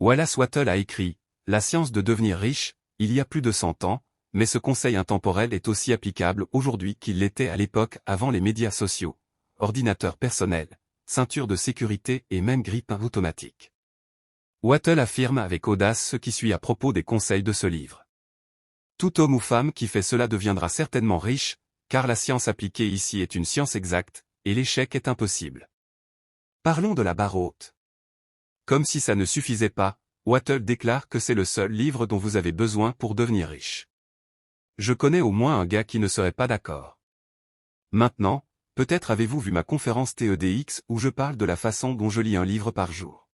Wallace Wattles a écrit « La science de devenir riche » il y a plus de 100 ans, mais ce conseil intemporel est aussi applicable aujourd'hui qu'il l'était à l'époque avant les médias sociaux, ordinateurs personnels, ceinture de sécurité et même grille-pain automatique. Wattles affirme avec audace ce qui suit à propos des conseils de ce livre. Tout homme ou femme qui fait cela deviendra certainement riche, car la science appliquée ici est une science exacte, et l'échec est impossible. Parlons de la barre haute. Comme si ça ne suffisait pas, Wattles déclare que c'est le seul livre dont vous avez besoin pour devenir riche. Je connais au moins un gars qui ne serait pas d'accord. Maintenant, peut-être avez-vous vu ma conférence TEDx où je parle de la façon dont je lis un livre par jour.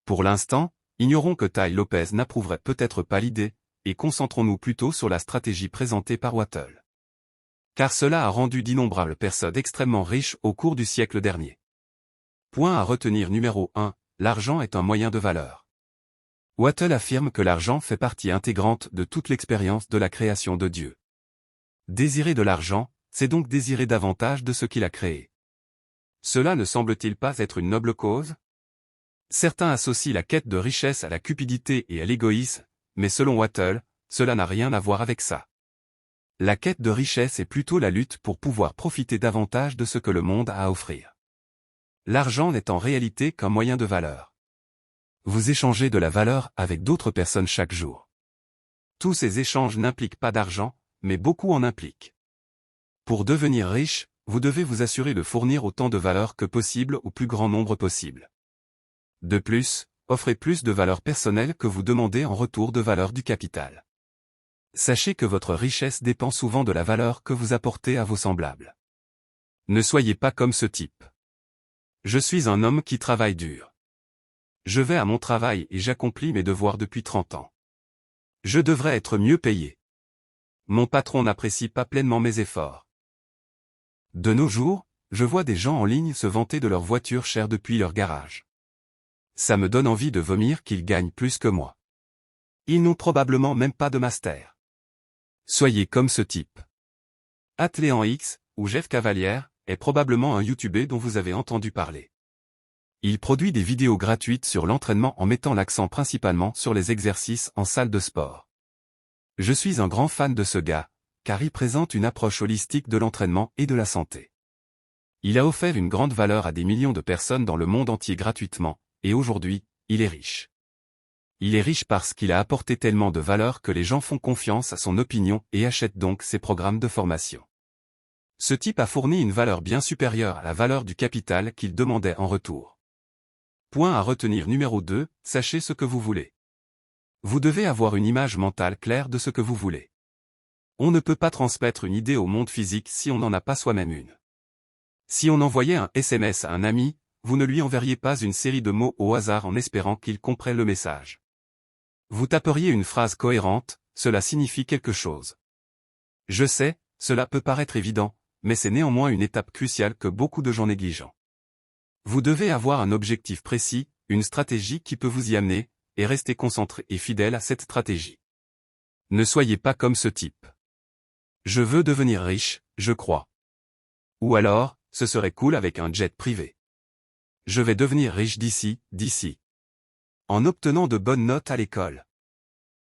Pour l'instant, ignorons que Tai Lopez n'approuverait peut-être pas l'idée, et concentrons-nous plutôt sur la stratégie présentée par Wattles. Car cela a rendu d'innombrables personnes extrêmement riches au cours du siècle dernier. Point à retenir numéro 1, l'argent est un moyen de valeur. Wattles affirme que l'argent fait partie intégrante de toute l'expérience de la création de Dieu. Désirer de l'argent, c'est donc désirer davantage de ce qu'il a créé. Cela ne semble-t-il pas être une noble cause? Certains associent la quête de richesse à la cupidité et à l'égoïsme, mais selon Wattles, cela n'a rien à voir avec ça. La quête de richesse est plutôt la lutte pour pouvoir profiter davantage de ce que le monde a à offrir. L'argent n'est en réalité qu'un moyen de valeur. Vous échangez de la valeur avec d'autres personnes chaque jour. Tous ces échanges n'impliquent pas d'argent, mais beaucoup en impliquent. Pour devenir riche, vous devez vous assurer de fournir autant de valeur que possible au plus grand nombre possible. De plus, offrez plus de valeur personnelle que vous demandez en retour de valeur du capital. Sachez que votre richesse dépend souvent de la valeur que vous apportez à vos semblables. Ne soyez pas comme ce type. Je suis un homme qui travaille dur. Je vais à mon travail et j'accomplis mes devoirs depuis 30 ans. Je devrais être mieux payé. Mon patron n'apprécie pas pleinement mes efforts. De nos jours, je vois des gens en ligne se vanter de leur voiture chère depuis leur garage. Ça me donne envie de vomir qu'ils gagnent plus que moi. Ils n'ont probablement même pas de master. Soyez comme ce type. Atléan X, ou Jeff Cavaliere, est probablement un YouTuber dont vous avez entendu parler. Il produit des vidéos gratuites sur l'entraînement en mettant l'accent principalement sur les exercices en salle de sport. Je suis un grand fan de ce gars, car il présente une approche holistique de l'entraînement et de la santé. Il a offert une grande valeur à des millions de personnes dans le monde entier gratuitement, et aujourd'hui, il est riche. Il est riche parce qu'il a apporté tellement de valeur que les gens font confiance à son opinion et achètent donc ses programmes de formation. Ce type a fourni une valeur bien supérieure à la valeur du capital qu'il demandait en retour. Point à retenir numéro 2, sachez ce que vous voulez. Vous devez avoir une image mentale claire de ce que vous voulez. On ne peut pas transmettre une idée au monde physique si on n'en a pas soi-même une. Si on envoyait un SMS à un ami, vous ne lui enverriez pas une série de mots au hasard en espérant qu'il comprenne le message. Vous taperiez une phrase cohérente, cela signifie quelque chose. Je sais, cela peut paraître évident, mais c'est néanmoins une étape cruciale que beaucoup de gens négligent. Vous devez avoir un objectif précis, une stratégie qui peut vous y amener, et rester concentré et fidèle à cette stratégie. Ne soyez pas comme ce type. Je veux devenir riche, je crois. Ou alors, ce serait cool avec un jet privé. Je vais devenir riche d'ici. En obtenant de bonnes notes à l'école.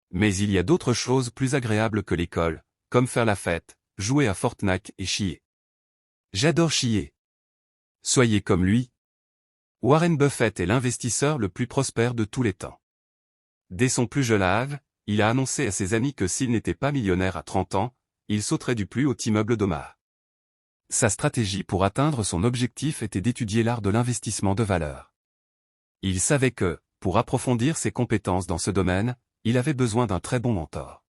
Mais il y a d'autres choses plus agréables que l'école, comme faire la fête, jouer à Fortnite et chier. J'adore chier. Soyez comme lui. Warren Buffett est l'investisseur le plus prospère de tous les temps. Dès son plus jeune âge, il a annoncé à ses amis que s'il n'était pas millionnaire à 30 ans, il sauterait du plus haut immeuble d'Omaha. Sa stratégie pour atteindre son objectif était d'étudier l'art de l'investissement de valeur. Il savait que, pour approfondir ses compétences dans ce domaine, il avait besoin d'un très bon mentor.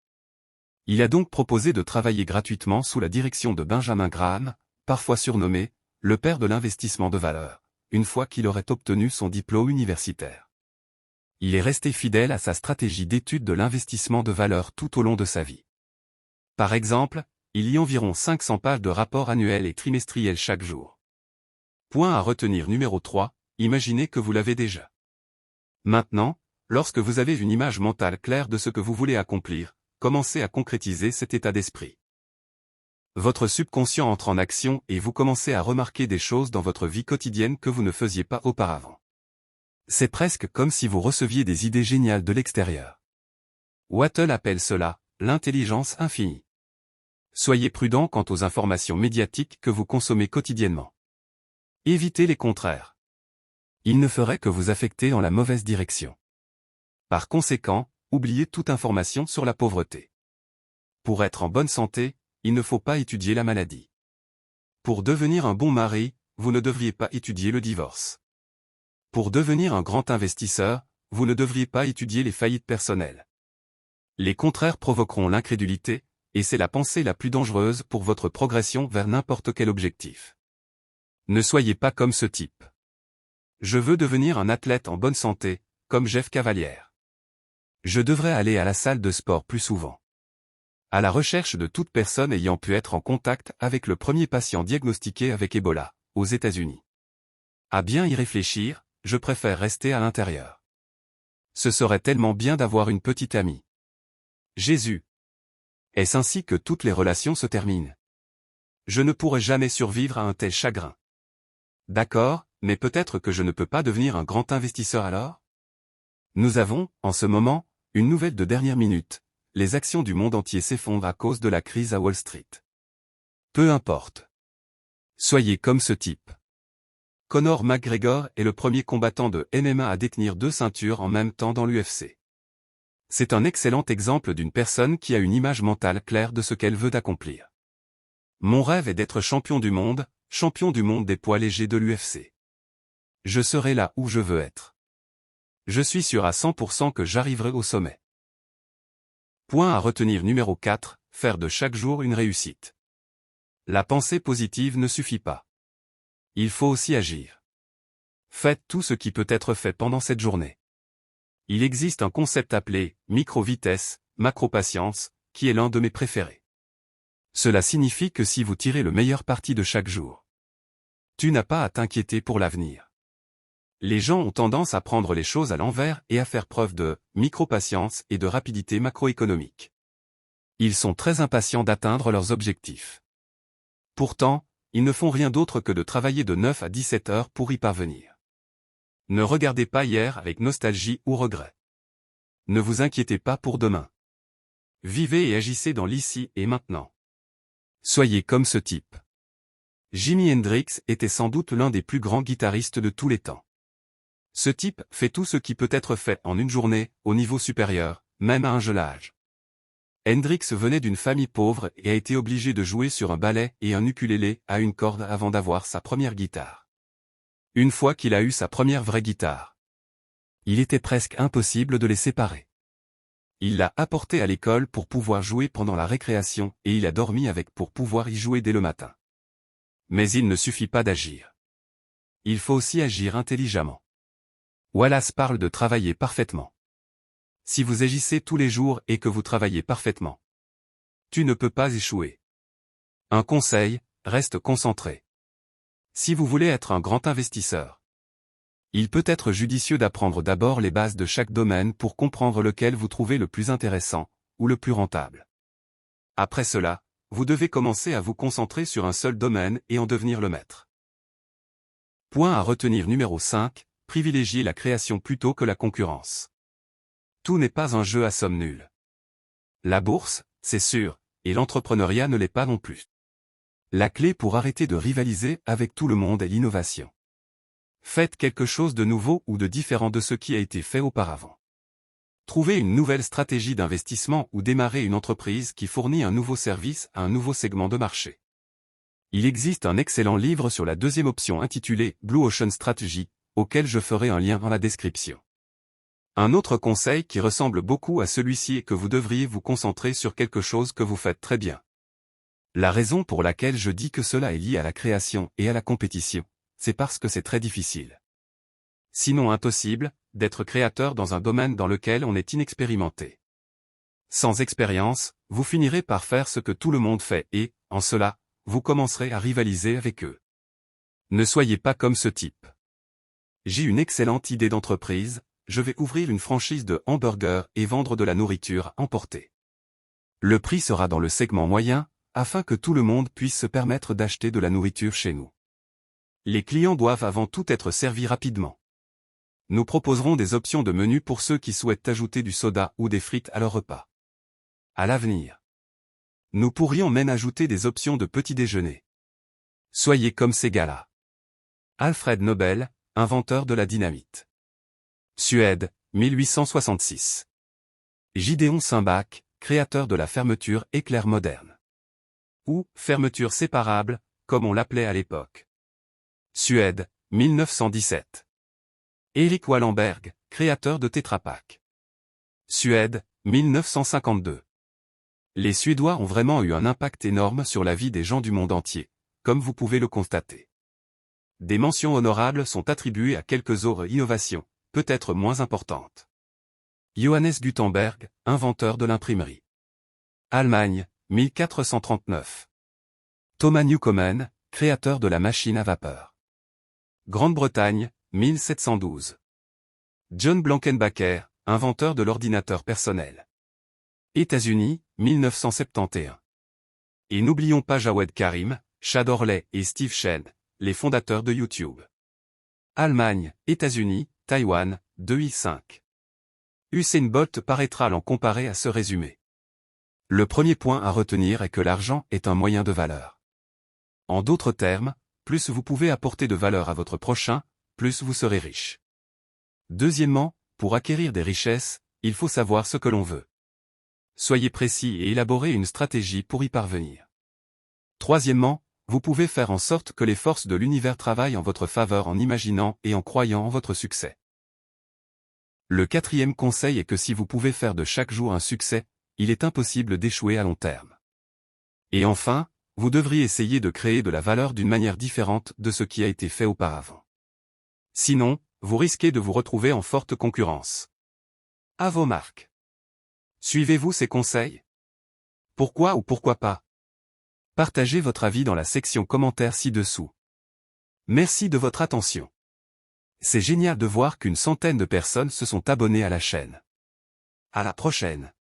Il a donc proposé de travailler gratuitement sous la direction de Benjamin Graham, parfois surnommé « le père de l'investissement de valeur », une fois qu'il aurait obtenu son diplôme universitaire. Il est resté fidèle à sa stratégie d'étude de l'investissement de valeur tout au long de sa vie. Par exemple, il lit environ 500 pages de rapports annuels et trimestriels chaque jour. Point à retenir numéro 3, imaginez que vous l'avez déjà. Maintenant, lorsque vous avez une image mentale claire de ce que vous voulez accomplir, commencez à concrétiser cet état d'esprit. Votre subconscient entre en action et vous commencez à remarquer des choses dans votre vie quotidienne que vous ne faisiez pas auparavant. C'est presque comme si vous receviez des idées géniales de l'extérieur. Wattel appelle cela l'intelligence infinie. Soyez prudent quant aux informations médiatiques que vous consommez quotidiennement. Évitez les contraires. Ils ne feraient que vous affecter en la mauvaise direction. Par conséquent, oubliez toute information sur la pauvreté. Pour être en bonne santé, il ne faut pas étudier la maladie. Pour devenir un bon mari, vous ne devriez pas étudier le divorce. Pour devenir un grand investisseur, vous ne devriez pas étudier les faillites personnelles. Les contraires provoqueront l'incrédulité, et c'est la pensée la plus dangereuse pour votre progression vers n'importe quel objectif. Ne soyez pas comme ce type. Je veux devenir un athlète en bonne santé, comme Jeff Cavaliere. Je devrais aller à la salle de sport plus souvent. À la recherche de toute personne ayant pu être en contact avec le premier patient diagnostiqué avec Ebola, aux États-Unis. À bien y réfléchir, je préfère rester à l'intérieur. Ce serait tellement bien d'avoir une petite amie. Jésus. Est-ce ainsi que toutes les relations se terminent? Je ne pourrai jamais survivre à un tel chagrin. D'accord, mais peut-être que je ne peux pas devenir un grand investisseur alors? Nous avons, en ce moment, une nouvelle de dernière minute. Les actions du monde entier s'effondrent à cause de la crise à Wall Street. Peu importe. Soyez comme ce type. Conor McGregor est le premier combattant de MMA à détenir 2 ceintures en même temps dans l'UFC. C'est un excellent exemple d'une personne qui a une image mentale claire de ce qu'elle veut accomplir. Mon rêve est d'être champion du monde des poids légers de l'UFC. Je serai là où je veux être. Je suis sûr à 100% que j'arriverai au sommet. Point à retenir numéro 4, faire de chaque jour une réussite. La pensée positive ne suffit pas. Il faut aussi agir. Faites tout ce qui peut être fait pendant cette journée. Il existe un concept appelé micro-vitesse, macro-patience, qui est l'un de mes préférés. Cela signifie que si vous tirez le meilleur parti de chaque jour, tu n'as pas à t'inquiéter pour l'avenir. Les gens ont tendance à prendre les choses à l'envers et à faire preuve de micro-patience et de rapidité macroéconomique. Ils sont très impatients d'atteindre leurs objectifs. Pourtant, ils ne font rien d'autre que de travailler de 9 à 17 heures pour y parvenir. Ne regardez pas hier avec nostalgie ou regret. Ne vous inquiétez pas pour demain. Vivez et agissez dans l'ici et maintenant. Soyez comme ce type. Jimi Hendrix était sans doute l'un des plus grands guitaristes de tous les temps. Ce type fait tout ce qui peut être fait en une journée, au niveau supérieur, même à un jeune âge. Hendrix venait d'une famille pauvre et a été obligé de jouer sur un ballet et un ukulélé à une corde avant d'avoir sa première guitare. Une fois qu'il a eu sa première vraie guitare, il était presque impossible de les séparer. Il l'a apportée à l'école pour pouvoir jouer pendant la récréation et il a dormi avec pour pouvoir y jouer dès le matin. Mais il ne suffit pas d'agir. Il faut aussi agir intelligemment. Wallace parle de travailler parfaitement. Si vous agissez tous les jours et que vous travaillez parfaitement, tu ne peux pas échouer. Un conseil, reste concentré. Si vous voulez être un grand investisseur, il peut être judicieux d'apprendre d'abord les bases de chaque domaine pour comprendre lequel vous trouvez le plus intéressant, ou le plus rentable. Après cela, vous devez commencer à vous concentrer sur un seul domaine et en devenir le maître. Point à retenir numéro 5, privilégiez la création plutôt que la concurrence. Tout n'est pas un jeu à somme nulle. La bourse, c'est sûr, et l'entrepreneuriat ne l'est pas non plus. La clé pour arrêter de rivaliser avec tout le monde est l'innovation. Faites quelque chose de nouveau ou de différent de ce qui a été fait auparavant. Trouvez une nouvelle stratégie d'investissement ou démarrez une entreprise qui fournit un nouveau service à un nouveau segment de marché. Il existe un excellent livre sur la deuxième option intitulé Blue Ocean Strategy, auquel je ferai un lien dans la description. Un autre conseil qui ressemble beaucoup à celui-ci est que vous devriez vous concentrer sur quelque chose que vous faites très bien. La raison pour laquelle je dis que cela est lié à la création et à la compétition, c'est parce que c'est très difficile. Sinon impossible, d'être créateur dans un domaine dans lequel on est inexpérimenté. Sans expérience, vous finirez par faire ce que tout le monde fait et, en cela, vous commencerez à rivaliser avec eux. Ne soyez pas comme ce type. J'ai une excellente idée d'entreprise, je vais ouvrir une franchise de hamburgers et vendre de la nourriture à emporter. Le prix sera dans le segment moyen, afin que tout le monde puisse se permettre d'acheter de la nourriture chez nous. Les clients doivent avant tout être servis rapidement. Nous proposerons des options de menu pour ceux qui souhaitent ajouter du soda ou des frites à leur repas. À l'avenir, nous pourrions même ajouter des options de petit déjeuner. Soyez comme ces gars-là. Alfred Nobel, inventeur de la dynamite. Suède, 1866. Gideon Simbach, créateur de la fermeture éclair moderne. Ou fermeture séparable, comme on l'appelait à l'époque. Suède, 1917. Erik Wallenberg, créateur de Tetra Pak. Suède, 1952. Les Suédois ont vraiment eu un impact énorme sur la vie des gens du monde entier, comme vous pouvez le constater. Des mentions honorables sont attribuées à quelques autres innovations, peut-être moins importantes. Johannes Gutenberg, inventeur de l'imprimerie. Allemagne, 1439. Thomas Newcomen, créateur de la machine à vapeur. Grande-Bretagne, 1712. John Blankenbaker, inventeur de l'ordinateur personnel. États-Unis, 1971. Et n'oublions pas Jawed Karim, Chad Hurley et Steve Chen, les fondateurs de YouTube. Allemagne, États-Unis, Taïwan, 2i5. Usain Bolt paraîtra l'en comparer à ce résumé. Le premier point à retenir est que l'argent est un moyen de valeur. En d'autres termes, plus vous pouvez apporter de valeur à votre prochain, plus vous serez riche. Deuxièmement, pour acquérir des richesses, il faut savoir ce que l'on veut. Soyez précis et élaborez une stratégie pour y parvenir. Troisièmement, vous pouvez faire en sorte que les forces de l'univers travaillent en votre faveur en imaginant et en croyant en votre succès. Le quatrième conseil est que si vous pouvez faire de chaque jour un succès, il est impossible d'échouer à long terme. Et enfin, vous devriez essayer de créer de la valeur d'une manière différente de ce qui a été fait auparavant. Sinon, vous risquez de vous retrouver en forte concurrence. À vos marques. Suivez-vous ces conseils? Pourquoi ou pourquoi pas? Partagez votre avis dans la section commentaires ci-dessous. Merci de votre attention. C'est génial de voir qu'une centaine de personnes se sont abonnées à la chaîne. À la prochaine.